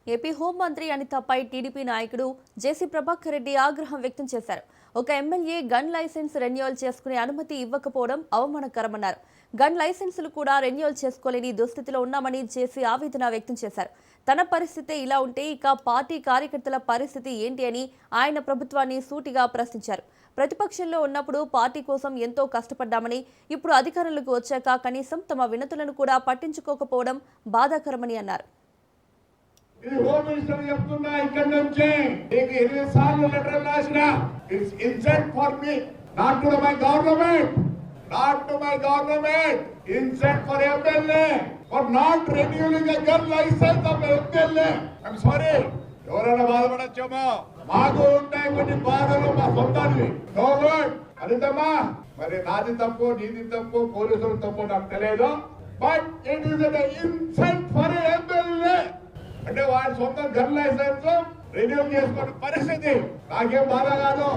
AP హోంమంత్రి అనితపై TDP నాయకుడు జేసీ ప్రభాకర్ రెడ్డి ఆగ్రహం వ్యక్తం చేశారు. ఒక ఎమ్మెల్యే గన్ లైసెన్స్ రెన్యువల్ చేసుకునే అనుమతి ఇవ్వకపోవడం అవమానకరమన్నారు. గన్ లైసెన్సులు కూడా రెన్యువల్ చేసుకోలేని దుస్థితిలో ఉన్నామని జేసీ ఆవేదన వ్యక్తం చేశారు. తన పరిస్థితి ఇలా ఉంటే ఇక పార్టీ కార్యకర్తల పరిస్థితి ఏంటి అని ఆయన ప్రభుత్వాన్ని సూటిగా ప్రశ్నించారు. ప్రతిపక్షంలో ఉన్నప్పుడు పార్టీ కోసం ఎంతో కష్టపడ్డామని, ఇప్పుడు అధికారంలోకి వచ్చాక కనీసం తమ వినతులను కూడా పట్టించుకోకపోవడం బాధాకరమని అన్నారు. హోమ్ మినిస్టర్ చెప్తున్నా ఇక్కడ నుంచి నీకు 20 సార్లు లెటర్ రాసినా it's insult for me, not to my government, insult for MLA for not renewing a gun license of MLA. I'm sorry. ఎవరైనా బాధపడచ్చేమో, మాకు ఉంటాయి కొన్ని బాధలు, మా సొంతాన్ని. నో వర్డ్ అనితమ్మా, మరి నాది తప్పు నీది తప్పు పోలీసులు తప్పు నాకు తెలియదు, but it is a insult for MLA. అంటే వాడి సొంత గన్ లైసెన్స్ రెన్యూ చేసుకునే పరిస్థితి నాకేం బాధ కాదు.